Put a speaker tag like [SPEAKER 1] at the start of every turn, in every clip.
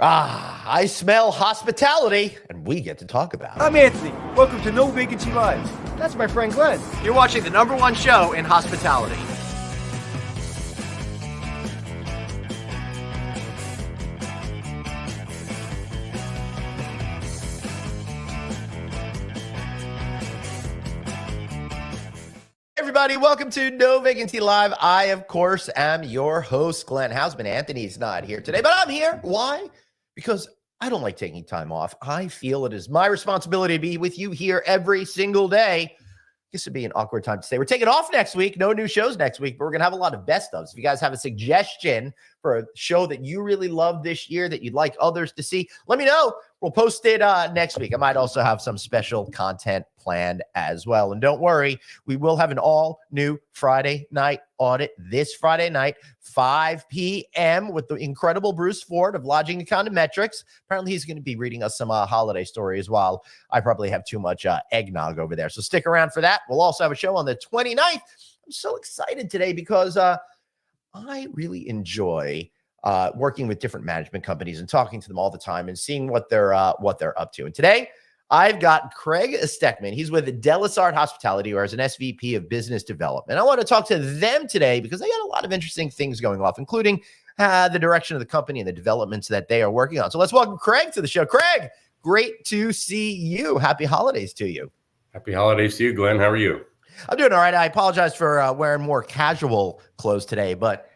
[SPEAKER 1] I smell hospitality, and we get to talk about it.
[SPEAKER 2] I'm Anthony. Welcome to No Vacancy Live. That's my friend Glenn.
[SPEAKER 3] You're watching the #1 show in hospitality.
[SPEAKER 1] Everybody, welcome to No Vacancy Live. I, of course, am your host, Glenn Hausman. Anthony's not here today, but I'm here. Why? Because I don't like taking time off. I feel it is my responsibility to be with you here every single day. This would be an awkward time to say we're taking off next week. No new shows next week, but we're going to have a lot of best ofs. If you guys have a suggestion for a show that you really love this year that you'd like others to see, let me know. We'll post it next week. I might also have some special content planned as well. And don't worry, we will have an all new Friday night audit this Friday night, 5 p.m. with the incredible Bruce Ford of Lodging Econometrics. Apparently, he's going to be reading us some holiday stories while I probably have too much eggnog over there. So stick around for that. We'll also have a show on the 29th. I'm so excited today because I really enjoy working with different management companies and talking to them all the time and seeing what they're up to. And today, I've got Craig Stechman. He's with Dellisart Hospitality, or as an SVP of Business Development. I want to talk to them today because they got a lot of interesting things going off, including the direction of the company and the developments that they are working on. So let's welcome Craig to the show. Craig, great to see you. Happy holidays to you.
[SPEAKER 4] Happy holidays to you, Glenn. How are you?
[SPEAKER 1] I'm doing all right. I apologize for wearing more casual clothes today, but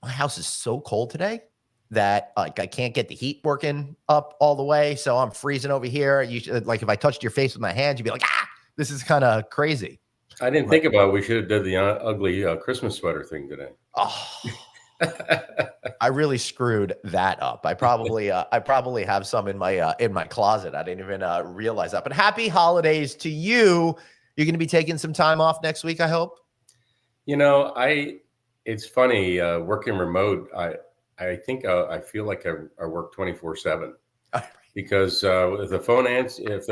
[SPEAKER 1] my house is so cold today that I can't get the heat working up all the way. So I'm freezing over here. Like if I touched your face with my hands, you'd be like, this is kind of crazy.
[SPEAKER 4] I didn't think about it. We should have done the ugly Christmas sweater thing today.
[SPEAKER 1] Oh, I really screwed that up. I probably have some in my closet. I didn't even realize that. But happy holidays to you. You're going to be taking some time off next week, I hope.
[SPEAKER 4] It's funny working remote. I think I feel like I work 24/7 because if the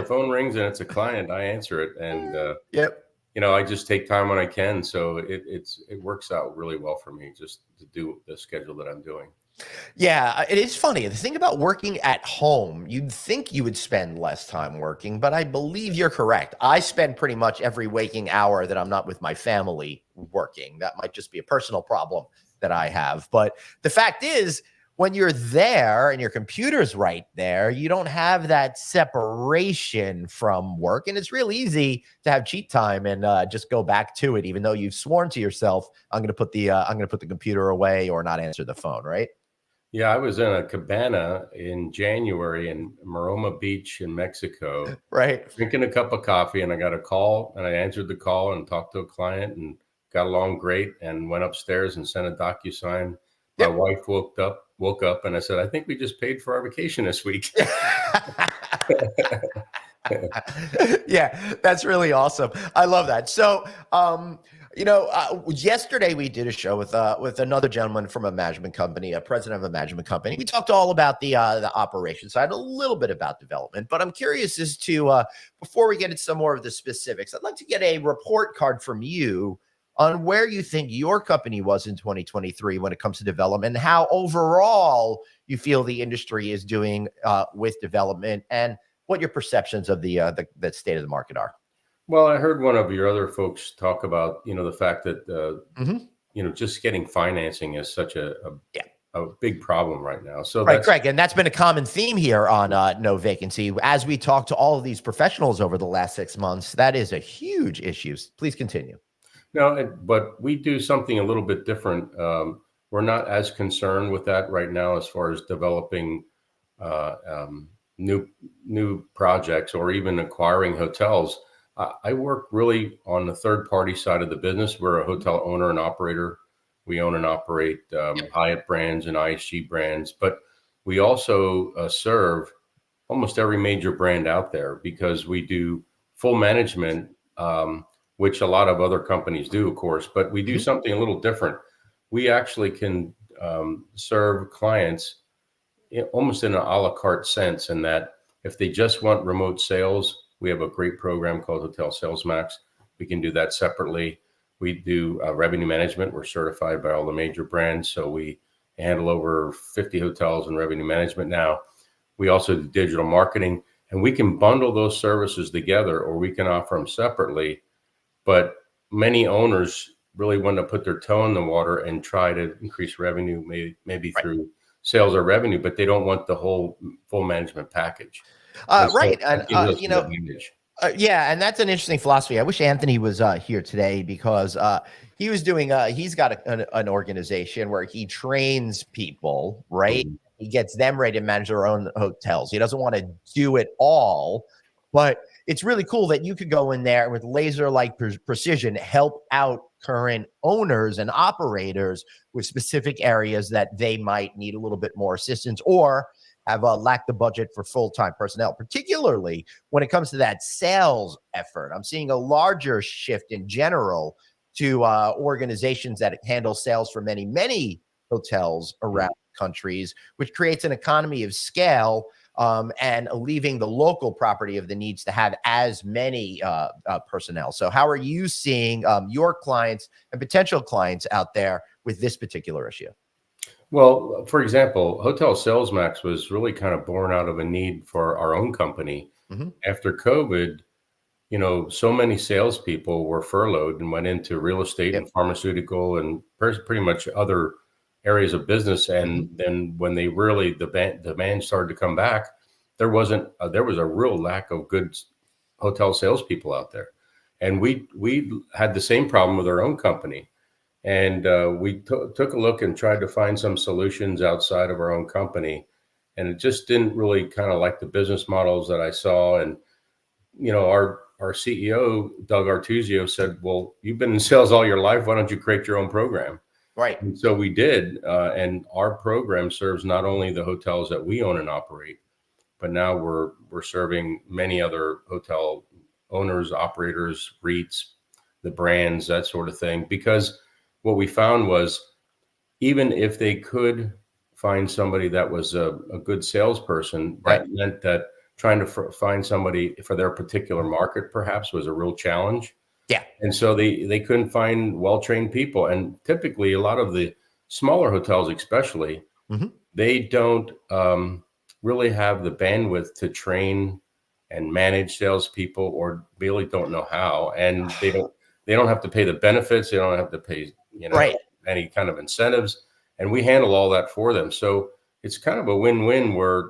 [SPEAKER 4] phone rings and it's a client, I answer it, and
[SPEAKER 1] yep.
[SPEAKER 4] I just take time when I can. So it works out really well for me just to do the schedule that I'm doing.
[SPEAKER 1] Yeah, it is funny. The thing about working at home, you'd think you would spend less time working, but I believe you're correct. I spend pretty much every waking hour that I'm not with my family working. That might just be a personal problem that I have. But the fact is, when you're there and your computer's right there, you don't have that separation from work. And it's real easy to have cheat time and just go back to it, even though you've sworn to yourself, I'm going to put the computer away or not answer the phone, right?
[SPEAKER 4] Yeah, I was in a cabana in January in Maroma Beach in Mexico,
[SPEAKER 1] right,
[SPEAKER 4] drinking a cup of coffee, and I got a call, and I answered the call and talked to a client and got along great, and went upstairs and sent a DocuSign.
[SPEAKER 1] Yep.
[SPEAKER 4] My wife woke up, and I said, "I think we just paid for our vacation this week."
[SPEAKER 1] Yeah, that's really awesome. I love that. So, yesterday we did a show with another gentleman from a management company, a president of a management company. We talked all about the operations side, a little bit about development, but I'm curious as to before we get into some more of the specifics, I'd like to get a report card from you on where you think your company was in 2023 when it comes to development, and how overall you feel the industry is doing with development, and what your perceptions of the state of the market are.
[SPEAKER 4] Well, I heard one of your other folks talk about, the fact that, just getting financing is such a big problem right now. So
[SPEAKER 1] right, Craig, and that's been a common theme here on No Vacancy. As we talk to all of these professionals over the last 6 months, that is a huge issue. Please continue.
[SPEAKER 4] No, but we do something a little bit different. We're not as concerned with that right now as far as developing new projects or even acquiring hotels. I work really on the third party side of the business. We're a hotel owner and operator. We own and operate Hyatt brands and IHG brands, but we also serve almost every major brand out there because we do full management, which a lot of other companies do, of course, but we do something a little different. We actually can serve clients almost in an a la carte sense, in that if they just want remote sales, we have a great program called Hotel Sales Max. We can do that separately. We do revenue management. We're certified by all the major brands, so we handle over 50 hotels in revenue management now. We also do digital marketing, and we can bundle those services together, or we can offer them separately. But many owners really want to put their toe in the water and try to increase revenue, maybe through sales or revenue, but they don't want the whole full management package. And so
[SPEAKER 1] Right.
[SPEAKER 4] that
[SPEAKER 1] And,
[SPEAKER 4] gives us an advantage.
[SPEAKER 1] yeah, and that's an interesting philosophy. I wish Anthony was here today because he was doing. He's got an organization where he trains people, right?
[SPEAKER 4] Mhm.
[SPEAKER 1] He gets them ready to manage their own hotels. He doesn't want to do it all, but it's really cool that you could go in there and with laser-like precision help out current owners and operators with specific areas that they might need a little bit more assistance or have lacked the budget for full-time personnel, particularly when it comes to that sales effort. I'm seeing a larger shift in general to organizations that handle sales for many, many hotels around countries, which creates an economy of scale and alleviating the local property of the needs to have as many personnel. So how are you seeing your clients and potential clients out there with this particular issue?
[SPEAKER 4] Well, for example, Hotel Sales Max was really kind of born out of a need for our own company.
[SPEAKER 1] Mhm.
[SPEAKER 4] After COVID, so many salespeople were furloughed and went into real estate
[SPEAKER 1] Yep.
[SPEAKER 4] and pharmaceutical and pretty much other areas of business. And then when the demand started to come back, there was a real lack of good hotel salespeople out there. And we had the same problem with our own company. And we took a look and tried to find some solutions outside of our own company. And it just didn't really kind of like the business models that I saw. And, our CEO, Doug Artuzio, said, well, you've been in sales all your life. Why don't you create your own program?
[SPEAKER 1] Right.
[SPEAKER 4] And so we did. And our program serves not only the hotels that we own and operate, but now we're serving many other hotel owners, operators, REITs, the brands, that sort of thing. Because what we found was even if they could find somebody that was a good salesperson, that meant that trying to find somebody for their particular market perhaps was a real challenge.
[SPEAKER 1] Yeah.
[SPEAKER 4] And so they couldn't find well-trained people. And typically a lot of the smaller hotels, especially, they don't really have the bandwidth to train and manage salespeople, or really don't know how. And they don't have to pay the benefits. They don't have to pay,
[SPEAKER 1] Right.
[SPEAKER 4] any kind of incentives. And we handle all that for them. So it's kind of a win-win where,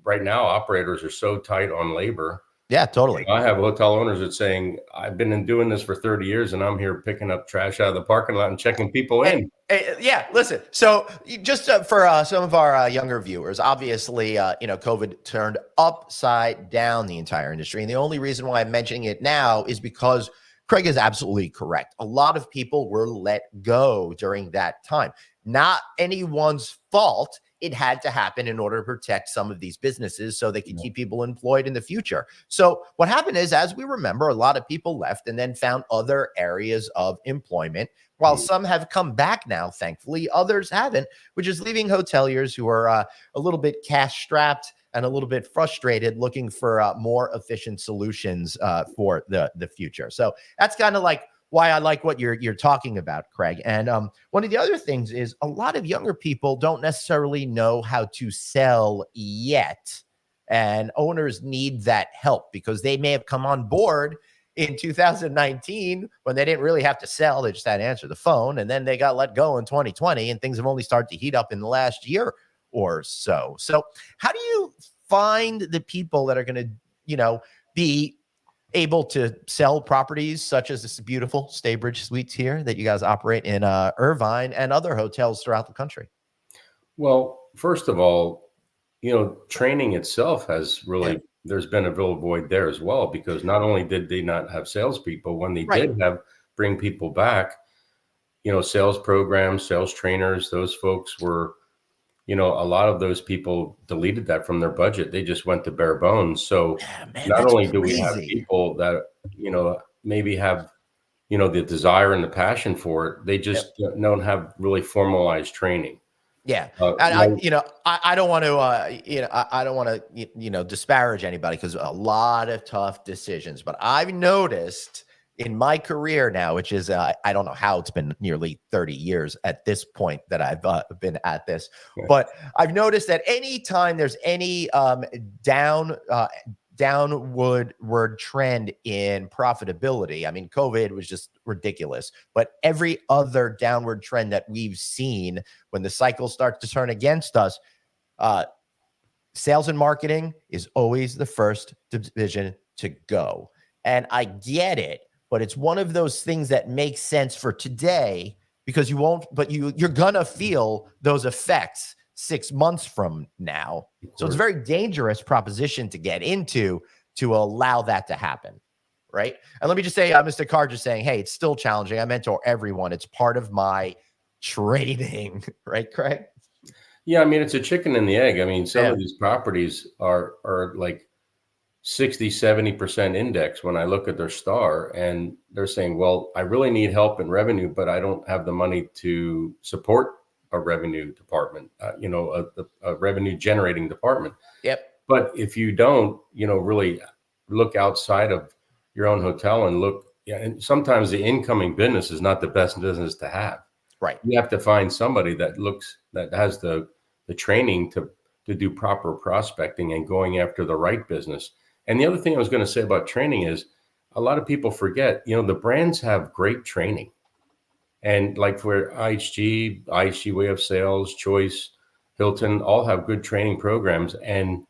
[SPEAKER 4] right now operators are so tight on labor.
[SPEAKER 1] Yeah, totally.
[SPEAKER 4] I have hotel owners that saying, I've been doing this for 30 years and I'm here picking up trash out of the parking lot and checking people in.
[SPEAKER 1] Yeah, listen. So just for some of our younger viewers, obviously, COVID turned upside down the entire industry. And the only reason why I'm mentioning it now is because Craig is absolutely correct. A lot of people were let go during that time. Not anyone's fault. It had to happen in order to protect some of these businesses so they could keep people employed in the future. So what happened is, as we remember, a lot of people left and then found other areas of employment. While some have come back now, thankfully, others haven't, which is leaving hoteliers who are a little bit cash strapped and a little bit frustrated, looking for more efficient solutions for the future. So that's kind of like why I like what you're talking about, Craig. And one of the other things is a lot of younger people don't necessarily know how to sell yet. And owners need that help because they may have come on board in 2019 when they didn't really have to sell. They just had to answer the phone. And then they got let go in 2020 and things have only started to heat up in the last year or so. So how do you find the people that are going to, be able to sell properties such as this beautiful Staybridge Suites here that you guys operate in Irvine and other hotels throughout the country?
[SPEAKER 4] Well, first of all, training itself has really, there's been a real void there as well, because not only did they not have salespeople, when they did bring people back, sales programs, sales trainers, those folks were, a lot of those people deleted that from their budget. They just went to bare bones. So not only do we have people that, maybe have, the desire and the passion for it, they just don't have really formalized training.
[SPEAKER 1] Yeah. And I don't want to, I don't want to, disparage anybody because a lot of tough decisions, but I've noticed in my career now, which is, I don't know how it's been nearly 30 years at this point that I've been at this, but I've noticed that anytime there's any downward trend in profitability, I mean, COVID was just ridiculous, but every other downward trend that we've seen when the cycle starts to turn against us, sales and marketing is always the first division to go. And I get it, but it's one of those things that makes sense for today because you're gonna feel those effects 6 months from now. So it's a very dangerous proposition to get into to allow that to happen, right? And let me just say, Mr. Carr just saying, hey, it's still challenging. I mentor everyone. It's part of my training, right, Craig?
[SPEAKER 4] Yeah, I mean, it's a chicken and the egg. I mean, some of these properties are like 60, 70% index when I look at their star, and they're saying, well, I really need help in revenue, but I don't have the money to support a revenue department, a revenue generating department.
[SPEAKER 1] Yep.
[SPEAKER 4] But if you don't, really look outside of your own hotel and look, and sometimes the incoming business is not the best business to have.
[SPEAKER 1] Right.
[SPEAKER 4] You have to find somebody that has the training to do proper prospecting and going after the right business. And the other thing I was going to say about training is a lot of people forget, the brands have great training. And like for IHG Way of Sales, Choice, Hilton, all have good training programs. And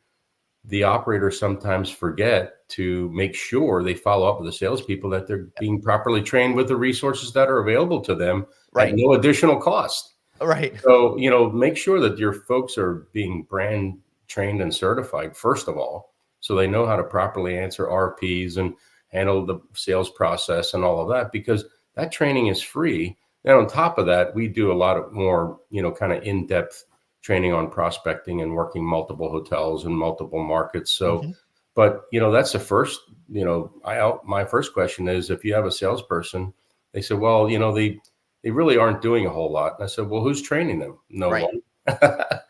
[SPEAKER 4] the operators sometimes forget to make sure they follow up with the salespeople that they're being properly trained with the resources that are available to them at no additional cost.
[SPEAKER 1] Right.
[SPEAKER 4] So, make sure that your folks are being brand trained and certified, first of all, so they know how to properly answer RPs and handle the sales process and all of that, because that training is free. And on top of that, we do a lot of more, kind of in-depth training on prospecting and working multiple hotels in multiple markets. So, but, that's the first, my first question is, if you have a salesperson, they say, well, they really aren't doing a whole lot. And I said, well, who's training them? No one.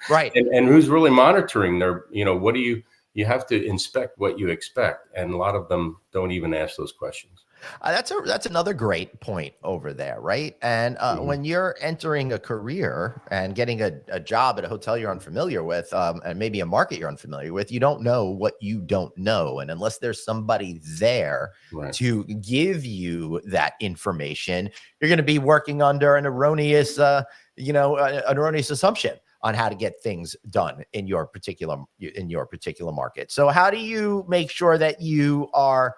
[SPEAKER 1] Right.
[SPEAKER 4] And who's really monitoring their, what do you have to inspect what you expect. And a lot of them don't even ask those questions.
[SPEAKER 1] That's another great point over there, right? And when you're entering a career and getting a job at a hotel you're unfamiliar with, and maybe a market you're unfamiliar with, you don't know what you don't know. And unless there's somebody there to give you that information, you're going to be working under an erroneous assumption on how to get things done in your particular market. So how do you make sure that you are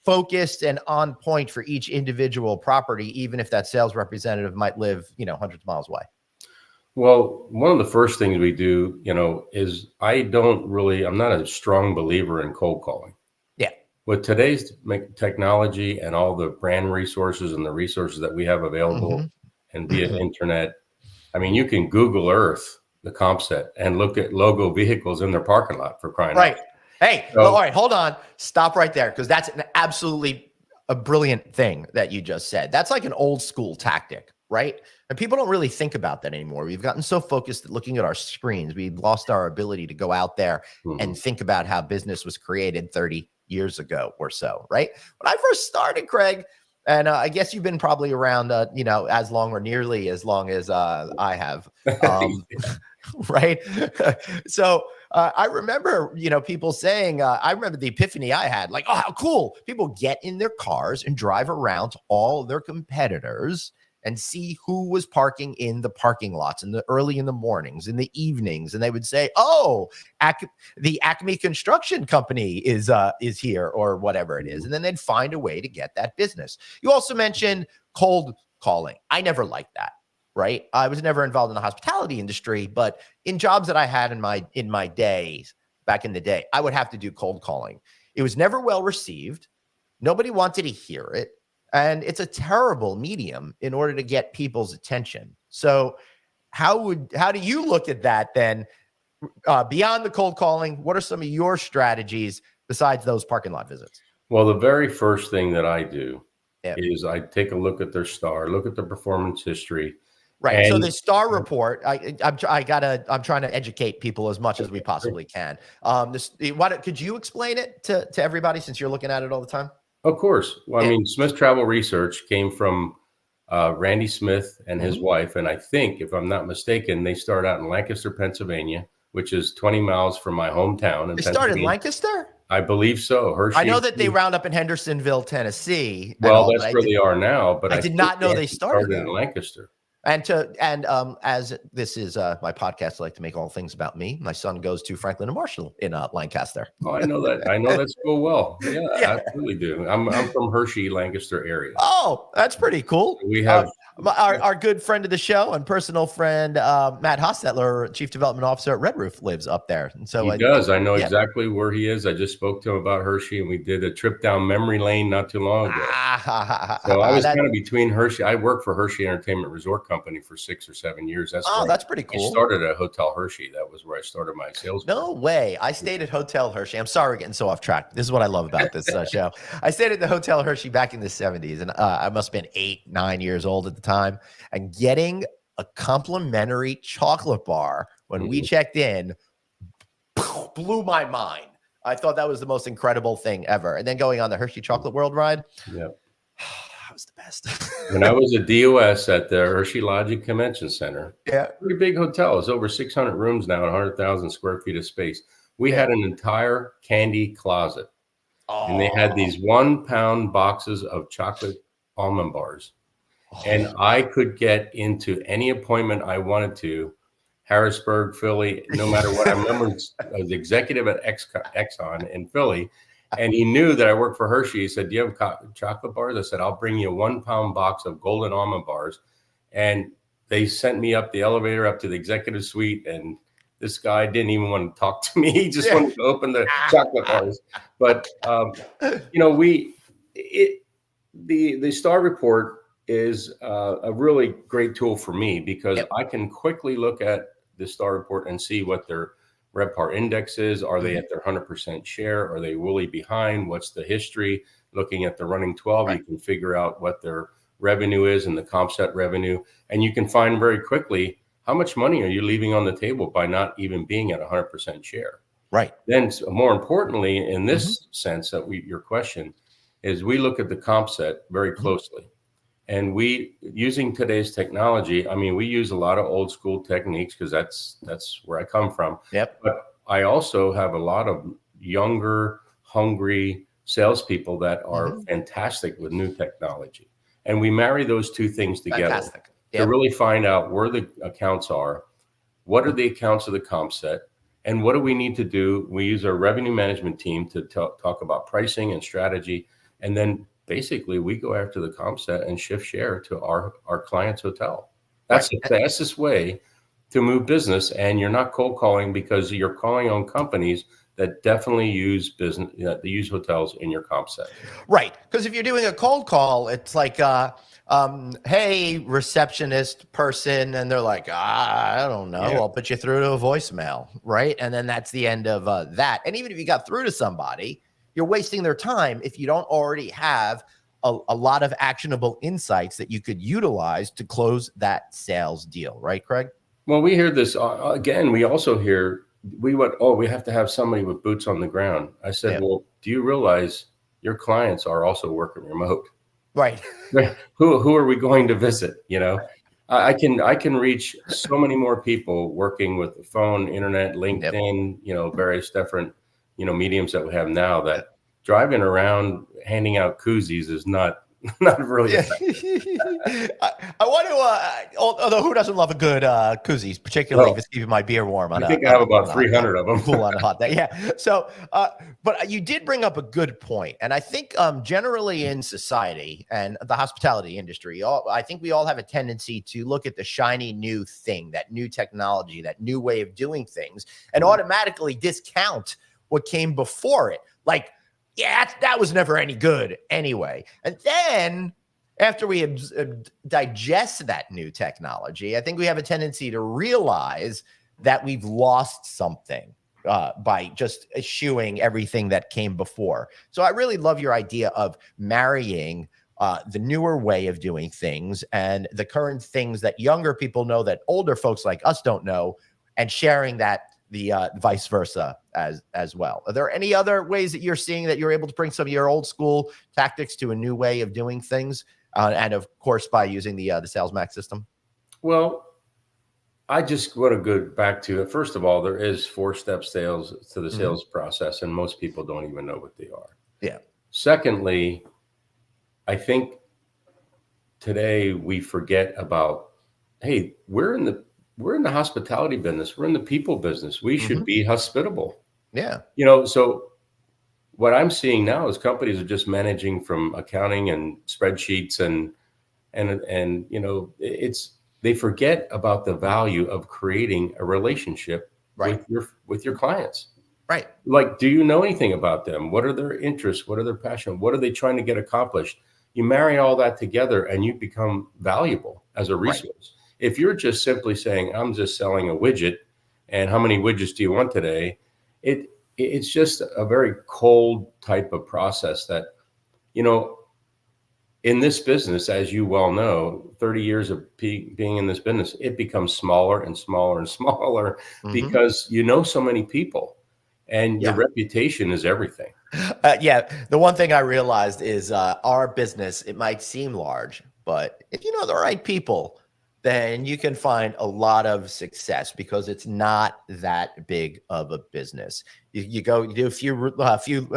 [SPEAKER 1] focused and on point for each individual property, even if that sales representative might live, hundreds of miles away?
[SPEAKER 4] Well, one of the first things we do, is I'm not a strong believer in cold calling.
[SPEAKER 1] Yeah.
[SPEAKER 4] With today's technology and all the brand resources and the resources that we have available and via internet, I mean, you can Google Earth the comp set and look at logo vehicles in their parking lot, for crying out.
[SPEAKER 1] Hey, all right, hold on. Stop right there, because that's a brilliant thing that you just said. That's like an old school tactic, right? And people don't really think about that anymore. We've gotten so focused at looking at our screens. We've lost our ability to go out there and think about how business was created 30 years ago or so, right? When I first started, Craig, and I guess you've been probably around, as long or nearly as long as I have, right? So I remember, people saying, I remember the epiphany I had, like, oh, how cool. People get in their cars and drive around to all their competitors and see who was parking in the parking lots early in the mornings, in the evenings. And they would say, oh, the Acme Construction Company is here, or whatever it is. And then they'd find a way to get that business. You also mentioned cold calling. I never liked that, right? I was never involved in the hospitality industry, but in jobs that I had in my days, back in the day, I would have to do cold calling. It was never well received. Nobody wanted to hear it. And it's a terrible medium in order to get people's attention. So how do you look at that then? Beyond the cold calling, what are some of your strategies besides those parking lot visits?
[SPEAKER 4] Well, the very first thing that I do is I take a look at their star, look at their performance history.
[SPEAKER 1] Right. So the star report, I'm trying to educate people as much as we possibly can. Could you explain it to everybody, since you're looking at it all the time?
[SPEAKER 4] Of course. Well, I
[SPEAKER 1] Yeah.
[SPEAKER 4] mean, Smith Travel Research came from Randy Smith and his wife. And I think, if I'm not mistaken, they started out in Lancaster, Pennsylvania, which is 20 miles from my hometown in
[SPEAKER 1] They started in
[SPEAKER 4] Pennsylvania.
[SPEAKER 1] Lancaster?
[SPEAKER 4] I believe so.
[SPEAKER 1] I
[SPEAKER 4] Hershey.
[SPEAKER 1] know that they round up in Hendersonville, Tennessee and
[SPEAKER 4] Well,
[SPEAKER 1] all, but
[SPEAKER 4] that's where they are now. But
[SPEAKER 1] I
[SPEAKER 4] I
[SPEAKER 1] did
[SPEAKER 4] think
[SPEAKER 1] not know they
[SPEAKER 4] actually
[SPEAKER 1] started
[SPEAKER 4] in
[SPEAKER 1] there.
[SPEAKER 4] Lancaster.
[SPEAKER 1] And as this is my podcast, I like to make all things about me. My son goes to Franklin and Marshall in Lancaster.
[SPEAKER 4] Oh, I know that. I know that school well. Yeah,
[SPEAKER 1] Yeah.
[SPEAKER 4] I absolutely do. I'm from Hershey, Lancaster area.
[SPEAKER 1] Oh, that's pretty cool.
[SPEAKER 4] We have
[SPEAKER 1] Our good friend of the show and personal friend, Matt Hostetler, Chief Development Officer at Red Roof, lives up there. And so
[SPEAKER 4] he does. I know exactly where he is. I just spoke to him about Hershey, and we did a trip down memory lane not too long ago. So I was kind of between Hershey. I worked for Hershey Entertainment Resort Company for 6 or 7 years.
[SPEAKER 1] That's pretty cool.
[SPEAKER 4] I started at Hotel Hershey. That was where I started my sales.
[SPEAKER 1] No way. I stayed at Hotel Hershey. I'm sorry we're getting so off track. This is what I love about this show. I stayed at the Hotel Hershey back in the 70s, and I must have been 8, 9 years old at the time. And getting a complimentary chocolate bar when we checked in blew my mind. I thought that was the most incredible thing ever. And then going on the Hershey Chocolate World ride.
[SPEAKER 4] Yeah.
[SPEAKER 1] That was the best.
[SPEAKER 4] When I was a DOS at the Hershey Lodge and Convention Center, pretty big hotel. It's over 600 rooms now and 100,000 square feet of space. We had an entire candy closet. And they had these 1 pound boxes of chocolate almond bars. And I could get into any appointment I wanted to, Harrisburg, Philly, no matter what. I remember I was executive at Exxon in Philly, and he knew that I worked for Hershey. He said, "Do you have chocolate bars?" I said, "I'll bring you a 1 pound box of golden almond bars." And they sent me up the elevator up to the executive suite, and this guy didn't even want to talk to me. He just wanted to open the chocolate bars. But the Star Report is a really great tool for me because I can quickly look at the Star Report and see what their RevPAR index is. Are they at their 100% share? Are they really behind? What's the history? Looking at the running 12, you can figure out what their revenue is and the comp set revenue. And you can find very quickly how much money are you leaving on the table by not even being at 100% share.
[SPEAKER 1] Right.
[SPEAKER 4] Then more importantly, in this sense that your question is, we look at the comp set very closely. And we, using today's technology, I mean, we use a lot of old school techniques because that's where I come from.
[SPEAKER 1] Yep.
[SPEAKER 4] But I also have a lot of younger, hungry salespeople that are fantastic with new technology. And we marry those two things together to really find out where the accounts are, what are the accounts of the comp set, and what do we need to do. We use our revenue management team to talk about pricing and strategy. And then basically we go after the comp set and shift share to our client's hotel. That's the fastest way to move business. And you're not cold calling because you're calling on companies that definitely use business, they use hotels in your comp set.
[SPEAKER 1] Right. Because if you're doing a cold call, it's like, hey, receptionist person. And they're like, I don't know. I'll put you through to a voicemail. Right. And then that's the end of that. And even if you got through to somebody, you're wasting their time if you don't already have a lot of actionable insights that you could utilize to close that sales deal. Right, Craig?
[SPEAKER 4] Well, we hear this again. We also hear, we have to have somebody with boots on the ground. I said, well, do you realize your clients are also working remote?
[SPEAKER 1] Right.
[SPEAKER 4] Who are we going to visit? You know, I can reach so many more people working with the phone, internet, LinkedIn, various different, mediums that we have now, that driving around handing out koozies is not really effective.
[SPEAKER 1] I want to, although who doesn't love a good koozies, particularly if it's keeping my beer warm.
[SPEAKER 4] I think I have about 300 of them.
[SPEAKER 1] Cool on a hot day. Yeah. So, but you did bring up a good point. And I think generally in society and the hospitality industry, I think we all have a tendency to look at the shiny new thing, that new technology, that new way of doing things, and automatically discount what came before it. Like, that was never any good anyway. And then after we digest that new technology, I think we have a tendency to realize that we've lost something by just eschewing everything that came before. So I really love your idea of marrying the newer way of doing things and the current things that younger people know that older folks like us don't know, and sharing that the vice versa as well. Are there any other ways that you're seeing that you're able to bring some of your old school tactics to a new way of doing things? And of course, by using the Sales Max system?
[SPEAKER 4] Well, I just want to go back to it. First of all, there is 4-step sales to the sales process, and most people don't even know what they are.
[SPEAKER 1] Yeah.
[SPEAKER 4] Secondly, I think today we forget about, hey, we're in the hospitality business. We're in the people business. We should be hospitable.
[SPEAKER 1] Yeah.
[SPEAKER 4] So what I'm seeing now is companies are just managing from accounting and spreadsheets and they forget about the value of creating a relationship with your clients.
[SPEAKER 1] Right.
[SPEAKER 4] Like, do you know anything about them? What are their interests? What are their passion? What are they trying to get accomplished? You marry all that together and you become valuable as a resource. Right. If you're just simply saying, I'm just selling a widget and how many widgets do you want today? It's just a very cold type of process that, in this business, as you well know, 30 years of being in this business, it becomes smaller and smaller and smaller because so many people and your reputation is everything.
[SPEAKER 1] The one thing I realized is our business, it might seem large, but if you know the right people, then you can find a lot of success because it's not that big of a business. You do a few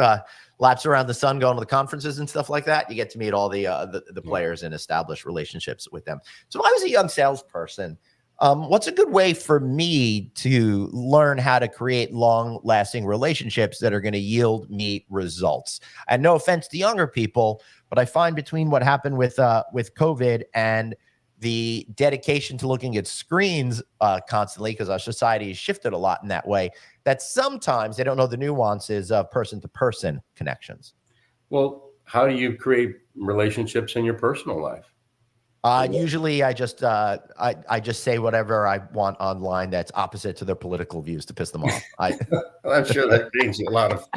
[SPEAKER 1] laps around the sun, going to the conferences and stuff like that. You get to meet all the players and establish relationships with them. So if I was a young salesperson, what's a good way for me to learn how to create long-lasting relationships that are going to yield me results? And no offense to younger people, but I find between what happened with COVID and the dedication to looking at screens constantly, because our society has shifted a lot in that way, that sometimes they don't know the nuances of person-to-person connections.
[SPEAKER 4] Well, how do you create relationships in your personal life?
[SPEAKER 1] Usually I just say whatever I want online that's opposite to their political views to piss them off.
[SPEAKER 4] I'm sure that brings you a lot of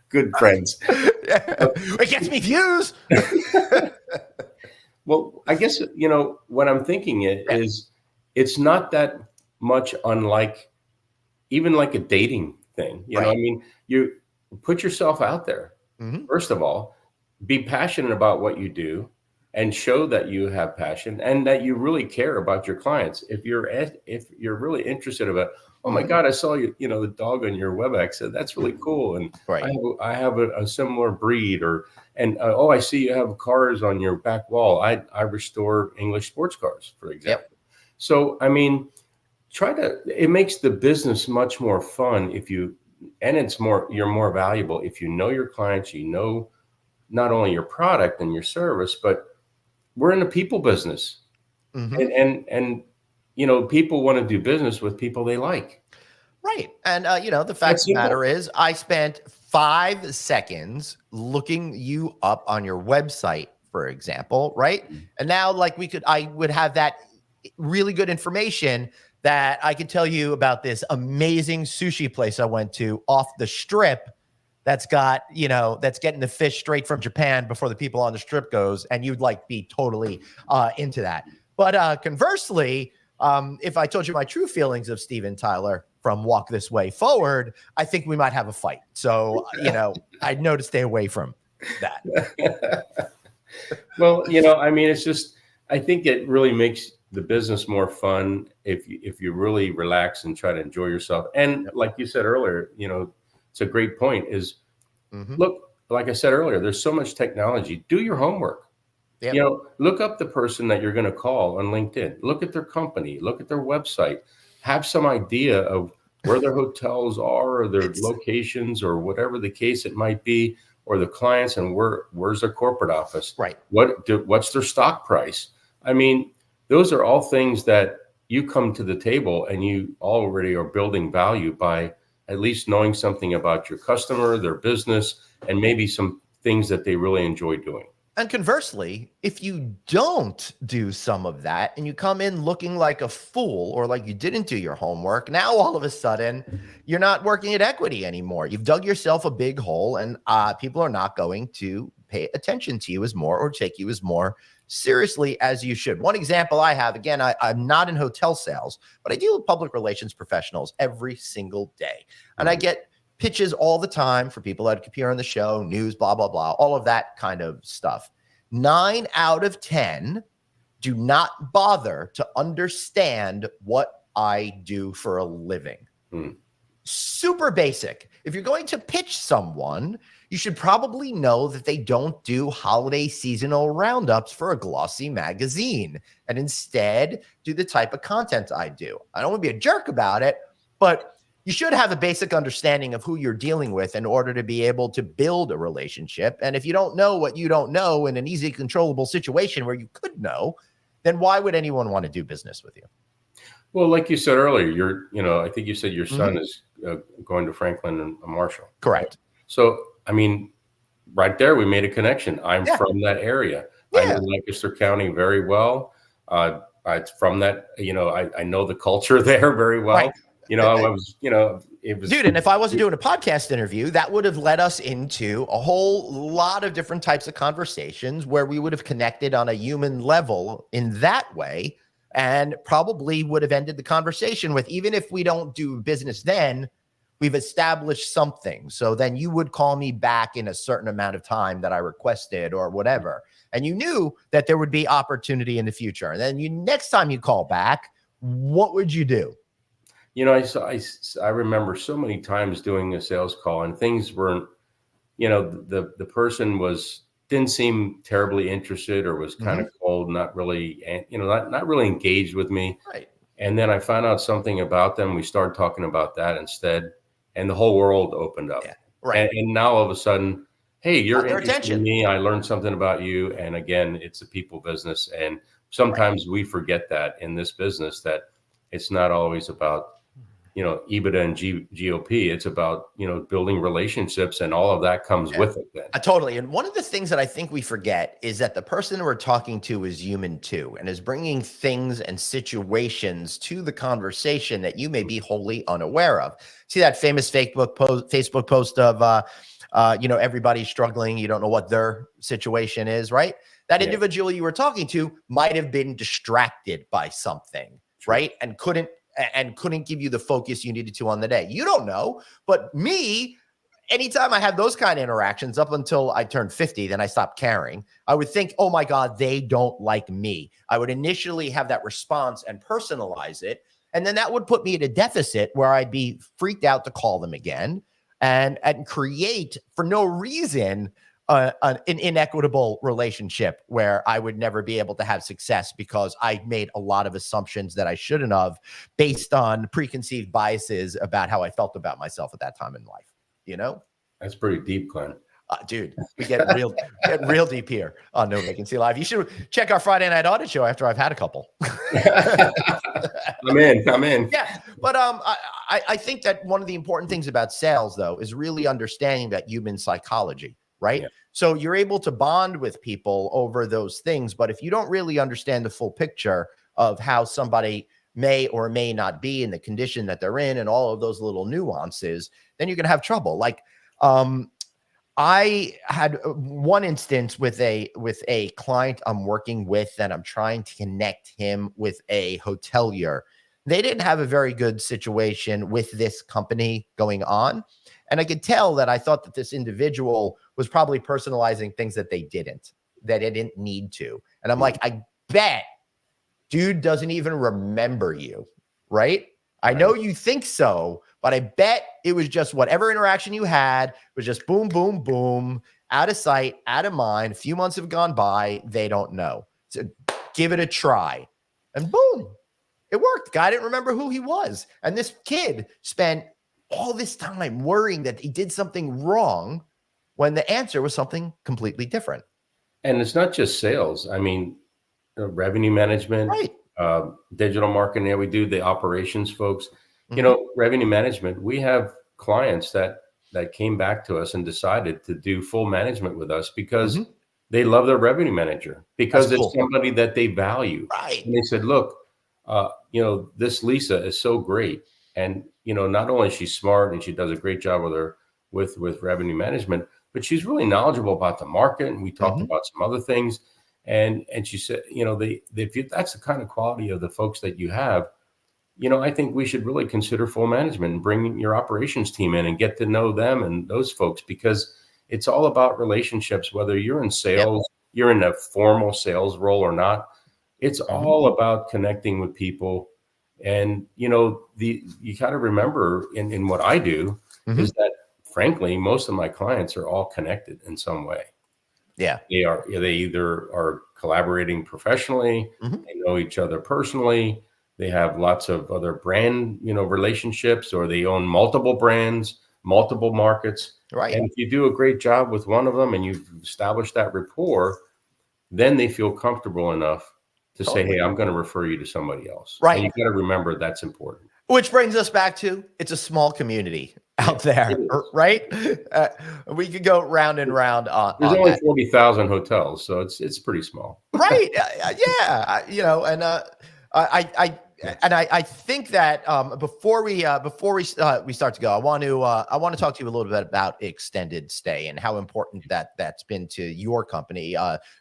[SPEAKER 4] good friends.
[SPEAKER 1] It gets me views.
[SPEAKER 4] Well, I guess, what I'm thinking is it's not that much unlike even like a dating thing. I mean, you put yourself out there. First of all, be passionate about what you do and show that you have passion and that you really care about your clients. If you're really interested about, oh my God, I saw the dog on your WebEx. That's really cool. And I have a similar breed I see you have cars on your back wall. I restore English sports cars, for example. Yep. So, I mean, it makes the business much more fun you're more valuable if you know your clients, not only your product and your service, but we're in the people business. And people want to do business with people they like.
[SPEAKER 1] Right. And, the fact of the matter is I spent 5 seconds looking you up on your website, for example. Right. And now I would have that really good information that I could tell you about this amazing sushi place I went to off the strip that's got, that's getting the fish straight from Japan before the people on the strip goes. And you'd be totally into that. But conversely, if I told you my true feelings of Steven Tyler from Walk This Way Forward, I think we might have a fight. So, I'd know to stay away from that.
[SPEAKER 4] Well, I mean, it's just, I think it really makes the business more fun if you really relax and try to enjoy yourself. And like you said earlier, it's a great point is, look, like I said earlier, there's so much technology. Do your homework. Yep. Look up the person that you're going to call on LinkedIn. Look at their company. Look at their website. Have some idea of where their hotels are or their locations or whatever the case it might be, or the clients and where's their corporate office.
[SPEAKER 1] Right.
[SPEAKER 4] What's their stock price? I mean, those are all things that you come to the table and you already are building value by at least knowing something about your customer, their business, and maybe some things that they really enjoy doing.
[SPEAKER 1] And conversely, if you don't do some of that and you come in looking like a fool or like you didn't do your homework, now all of a sudden you're not working at equity anymore. You've dug yourself a big hole and people are not going to pay attention to you as more or take you as more seriously as you should. One example I have, again, I'm not in hotel sales, but I deal with public relations professionals every single day. And I get pitches all the time for people that appear on the show, news, blah, blah, blah, all of that kind of stuff. 9 out of 10 do not bother to understand what I do for a living. Super basic. If you're going to pitch someone, you should probably know that they don't do holiday seasonal roundups for a glossy magazine and instead do the type of content I do. I don't want to be a jerk about it, but you should have a basic understanding of who you're dealing with in order to be able to build a relationship. And if you don't know what you don't know in an easy, controllable situation where you could know, then why would anyone want to do business with you?
[SPEAKER 4] Well, like you said earlier, I think you said your son is going to Franklin and Marshall.
[SPEAKER 1] Correct.
[SPEAKER 4] Right? So, I mean, right there, we made a connection. I'm from that area. I know Lancaster County very well. It's from that, I know the culture there very well.
[SPEAKER 1] Right.
[SPEAKER 4] It was.
[SPEAKER 1] Dude, and if I wasn't doing a podcast interview, that would have led us into a whole lot of different types of conversations where we would have connected on a human level in that way, and probably would have ended the conversation with, even if we don't do business then, we've established something. So then you would call me back in a certain amount of time that I requested or whatever. And you knew that there would be opportunity in the future. And then next time you call back, what would you do?
[SPEAKER 4] I remember so many times doing a sales call and things weren't, the person didn't seem terribly interested or was kind of cold, not really, not really engaged with me.
[SPEAKER 1] Right.
[SPEAKER 4] And then I found out something about them. We started talking about that instead, and the whole world opened up.
[SPEAKER 1] Yeah, right.
[SPEAKER 4] And now all of a sudden, hey, you're interested
[SPEAKER 1] attention.
[SPEAKER 4] in me. I learned something about you. And again, it's a people business. And sometimes we forget that in this business, that it's not always about, EBITDA and GOP. It's about, building relationships, and all of that comes with it then.
[SPEAKER 1] Totally. And one of the things that I think we forget is that the person we're talking to is human too, and is bringing things and situations to the conversation that you may be wholly unaware of. See that famous Facebook post of, everybody's struggling. You don't know what their situation is, right? That individual you were talking to might have been distracted by something, right? And couldn't give you the focus you needed to on the day. You don't know, but me, anytime I have those kind of interactions up until I turned 50, then I stopped caring. I would think, oh my God, they don't like me. I would initially have that response and personalize it. And then that would put me at a deficit where I'd be freaked out to call them again and create, for no reason, an inequitable relationship where I would never be able to have success because I made a lot of assumptions that I shouldn't have based on preconceived biases about how I felt about myself at that time in life.
[SPEAKER 4] That's pretty deep, Glenn.
[SPEAKER 1] Dude, we get real deep here on No Vacancy Live. You should check our Friday night audit show after I've had a couple.
[SPEAKER 4] I'm in.
[SPEAKER 1] Yeah. But I think that one of the important things about sales, though, is really understanding that human psychology, right? Yeah. So you're able to bond with people over those things. But if you don't really understand the full picture of how somebody may or may not be in the condition that they're in and all of those little nuances, then you're going to have trouble. Like, I had one instance with a client I'm working with, and I'm trying to connect him with a hotelier. They didn't have a very good situation with this company going on. And I could tell that I thought that this individual was probably personalizing things that they didn't need to. And I'm like, I bet dude doesn't even remember you, right? I know you think so, but I bet it was just whatever interaction you had was just boom, boom, boom, out of sight, out of mind. A few months have gone by. They don't know. So give it a try. And boom, it worked. Guy didn't remember who he was. And this kid spent all this time worrying that he did something wrong when the answer was something completely different.
[SPEAKER 4] And it's not just sales. I mean, revenue management,
[SPEAKER 1] right.
[SPEAKER 4] Digital marketing. We do the operations folks, revenue management. We have clients that came back to us and decided to do full management with us because they love their revenue manager, because it's somebody that they value.
[SPEAKER 1] Right.
[SPEAKER 4] And they said, look, this Lisa is so great. And, not only is she smart and she does a great job with revenue management, but she's really knowledgeable about the market. And we talked
[SPEAKER 1] Mhm.
[SPEAKER 4] about some other things. And she said, if that's the kind of quality of the folks that you have, I think we should really consider full management and bring your operations team in and get to know them and those folks, because it's all about relationships, whether you're in sales, you're in a formal sales role or not. It's all about connecting with people. And, you got to remember in what I do is that, frankly, most of my clients are all connected in some way.
[SPEAKER 1] Yeah.
[SPEAKER 4] They either are collaborating professionally, they know each other personally, they have lots of other brand, relationships, or they own multiple brands, multiple markets.
[SPEAKER 1] Right.
[SPEAKER 4] And if you do a great job with one of them and you've established that rapport, then they feel comfortable enough to say, hey, I'm going to refer you to somebody else.
[SPEAKER 1] Right.
[SPEAKER 4] And you got to remember that's important.
[SPEAKER 1] Which brings us back to, it's a small community out there, right? We could go round and round on
[SPEAKER 4] There's
[SPEAKER 1] on
[SPEAKER 4] only
[SPEAKER 1] that.
[SPEAKER 4] 40,000 hotels, so it's pretty small.
[SPEAKER 1] Right. Yeah. I think that before we start to go, I want to talk to you a little bit about extended stay and how important that's been to your company.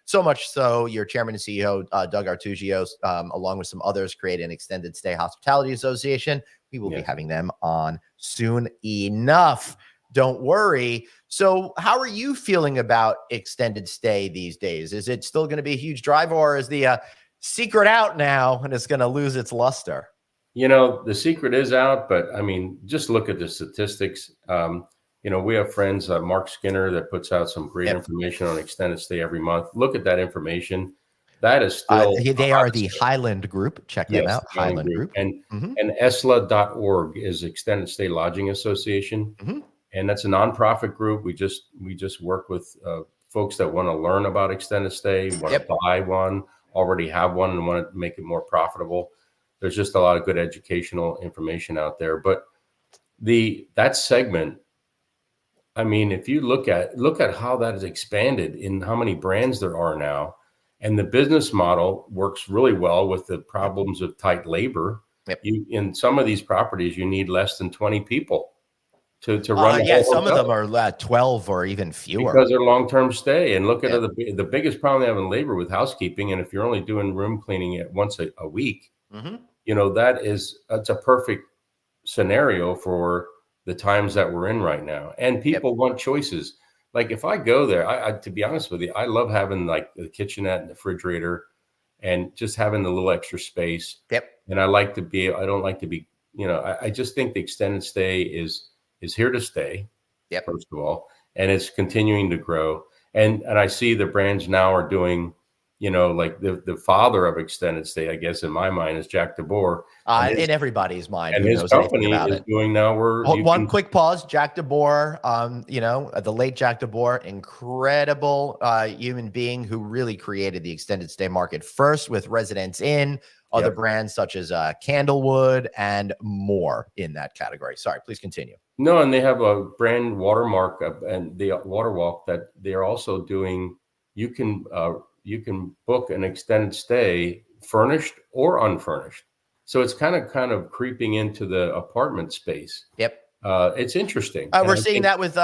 [SPEAKER 1] So much so, your chairman and CEO, Doug Artugio, along with some others, created an extended stay hospitality association. We will be having them on soon enough. Don't worry. So how are you feeling about extended stay these days? Is it still going to be a huge drive, or is the secret out now and it's going to lose its luster?
[SPEAKER 4] The secret is out, but I mean, just look at the statistics. We have friends, Mark Skinner, that puts out some great information on extended stay every month. Look at that information. That is still
[SPEAKER 1] they are the Highland Group. Check them out. Highland Group.
[SPEAKER 4] And ESLA.org is Extended Stay Lodging Association. And that's a nonprofit group. We just work with folks that want to learn about extended stay, want to buy one, already have one, and want to make it more profitable. There's just a lot of good educational information out there. But that segment, I mean, if you look at how that has expanded in how many brands there are now, and the business model works really well with the problems of tight labor. In some of these properties, you need less than 20 people to run.
[SPEAKER 1] Some of them are 12 or even fewer
[SPEAKER 4] because they're long-term stay. And look at the biggest problem they have in labor with housekeeping. And if you're only doing room cleaning once a week, that's a perfect scenario for the times that we're in right now. And people want choices. Like if I go there, I to be honest with you, I love having like the kitchenette and the refrigerator and just having the little extra space. And I don't like to be, I just think the extended stay is here to stay. First of all, and it's continuing to grow. And I see the brands now are doing, like the father of extended stay, I guess in my mind, is Jack DeBoer.
[SPEAKER 1] In everybody's mind,
[SPEAKER 4] and
[SPEAKER 1] who
[SPEAKER 4] his
[SPEAKER 1] knows
[SPEAKER 4] company
[SPEAKER 1] about
[SPEAKER 4] is
[SPEAKER 1] it.
[SPEAKER 4] doing now.
[SPEAKER 1] One quick pause. Jack DeBoer, the late Jack DeBoer, incredible human being who really created the extended stay market first with Residence Inn, other brands such as Candlewood, and more in that category. Sorry, please continue.
[SPEAKER 4] No, and they have a brand Watermark and the Waterwalk that they're also doing. You can book an extended stay furnished or unfurnished. So it's kind of creeping into the apartment space. It's interesting.
[SPEAKER 1] We're seeing that with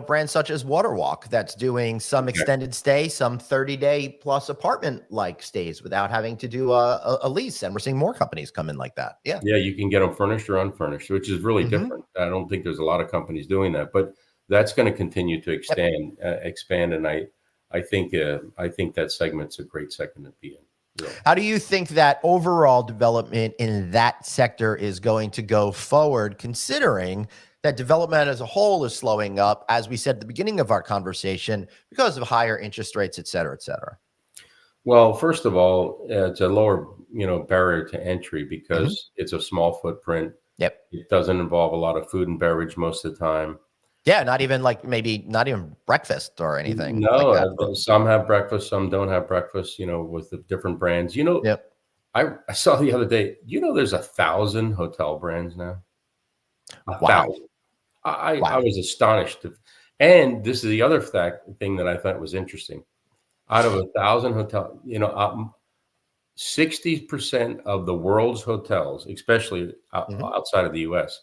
[SPEAKER 1] brands such as Waterwalk that's doing some extended stay, some 30-day plus apartment like stays without having to do a lease, and we're seeing more companies come in like that. Yeah,
[SPEAKER 4] you can get them furnished or unfurnished, which is really different. I don't think there's a lot of companies doing that, but that's going to continue to expand. And I think that segment's a great segment to be in.
[SPEAKER 1] How do you think that overall development in that sector is going to go forward, considering that development as a whole is slowing up, as we said at the beginning of our conversation, because of higher interest rates, et cetera, et cetera?
[SPEAKER 4] Well, first of all, it's a lower, barrier to entry because it's a small footprint. It doesn't involve a lot of food and beverage most of the time.
[SPEAKER 1] Yeah, not even not even breakfast or anything.
[SPEAKER 4] No, like some have breakfast, some don't have breakfast, with the different brands. I saw the other day, there's 1,000 hotel brands now. 1,000. I was astonished. And this is the other thing that I thought was interesting. Out of 1,000 hotels, 60% of the world's hotels, especially outside of the US,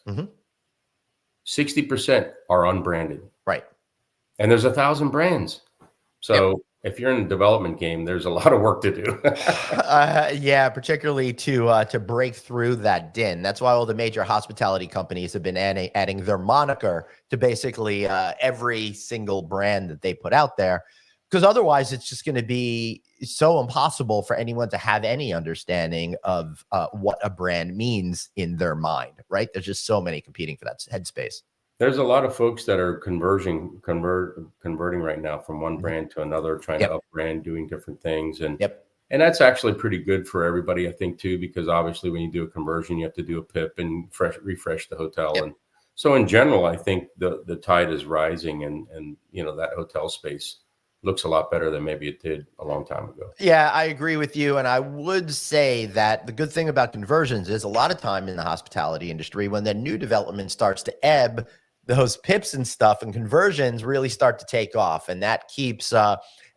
[SPEAKER 4] 60% are unbranded.
[SPEAKER 1] Right.
[SPEAKER 4] And there's 1,000 brands. So if you're in the development game, there's a lot of work to do.
[SPEAKER 1] Yeah, particularly to break through that din. That's why all the major hospitality companies have been adding their moniker to basically every single brand that they put out there, because otherwise it's just going to be so impossible for anyone to have any understanding of what a brand means in their mind, right? There's just so many competing for that headspace.
[SPEAKER 4] There's a lot of folks that are converting right now from one brand to another, trying to up brand, doing different things. And that's actually pretty good for everybody, I think, too, because obviously when you do a conversion, you have to do a PIP and refresh the hotel. And so in general, I think the tide is rising, and that hotel space looks a lot better than maybe it did a long time ago.
[SPEAKER 1] Yeah, I agree with you. And I would say that the good thing about conversions is a lot of time in the hospitality industry, when the new development starts to ebb, those PIPs and stuff and conversions really start to take off. And that keeps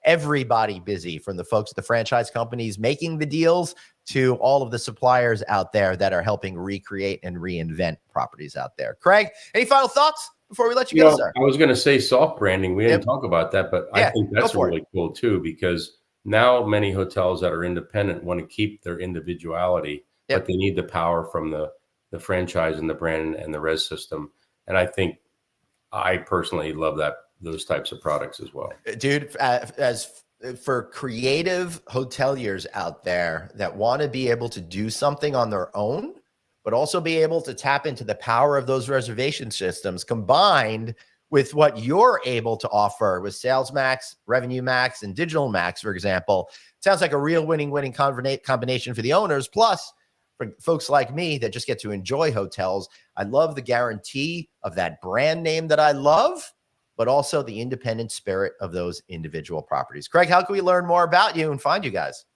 [SPEAKER 1] everybody busy, from the folks at the franchise companies making the deals to all of the suppliers out there that are helping recreate and reinvent properties out there. Craig, any final thoughts before we let you go, sir?
[SPEAKER 4] I was going to say soft branding. We didn't talk about that, but I think that's really cool too, because now many hotels that are independent want to keep their individuality, but they need the power from the franchise and the brand and the res system. And I personally love those types of products as well.
[SPEAKER 1] Dude, as for creative hoteliers out there that want to be able to do something on their own, but also be able to tap into the power of those reservation systems, combined with what you're able to offer with Sales Max, Revenue Max, and Digital Max, for example, sounds like a real winning combination for the owners. Plus, for folks like me that just get to enjoy hotels, I love the guarantee of that brand name that I love, but also the independent spirit of those individual properties. Craig, how can we learn more about you and find you guys?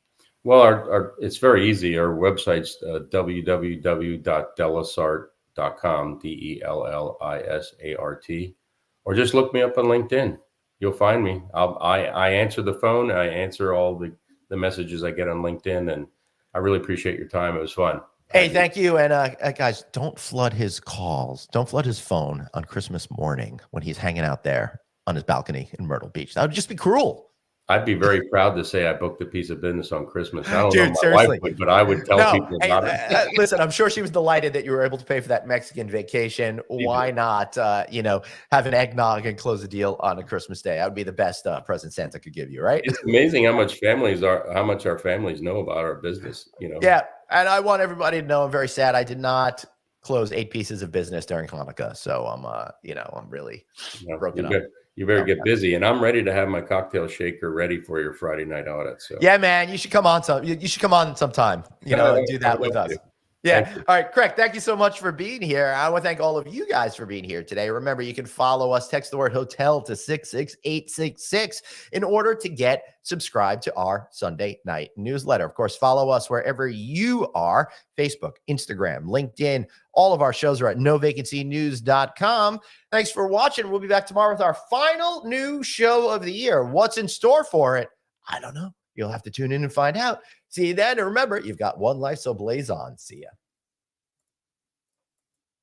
[SPEAKER 4] Well, it's very easy. Our website's www.dellisart.com, DELLISART, or just look me up on LinkedIn. You'll find me. I answer the phone. I answer all the messages I get on LinkedIn, and I really appreciate your time. It was fun.
[SPEAKER 1] Hey, thank you. And guys, don't flood his calls. Don't flood his phone on Christmas morning when he's hanging out there on his balcony in Myrtle Beach. That would just be cruel.
[SPEAKER 4] I'd be very proud to say I booked a piece of business on Christmas. I don't
[SPEAKER 1] Dude,
[SPEAKER 4] know my
[SPEAKER 1] seriously.
[SPEAKER 4] wife would, but I would tell people about it.
[SPEAKER 1] Listen, I'm sure she was delighted that you were able to pay for that Mexican vacation. Why not, have an eggnog and close the deal on a Christmas day? That would be the best present Santa could give you, right?
[SPEAKER 4] It's amazing how much our families know about our business.
[SPEAKER 1] Yeah, and I want everybody to know I'm very sad. I did not close 8 pieces of business during Hanukkah, so I'm really broken up.
[SPEAKER 4] You better get busy, and I'm ready to have my cocktail shaker ready for your Friday night audit. So
[SPEAKER 1] yeah, man, you should come on you should come on sometime, and do that with us. Yeah. All right, Craig, thank you so much for being here. I want to thank all of you guys for being here today. Remember, you can follow us, text the word hotel to 66866 in order to get subscribed to our Sunday night newsletter. Of course, follow us wherever you are: Facebook, Instagram, LinkedIn. All of our shows are at novacancynews.com. Thanks for watching. We'll be back tomorrow with our final new show of the year. What's in store for it? I don't know. You'll have to tune in and find out. See you then. And remember, you've got one life, so blaze on. See ya.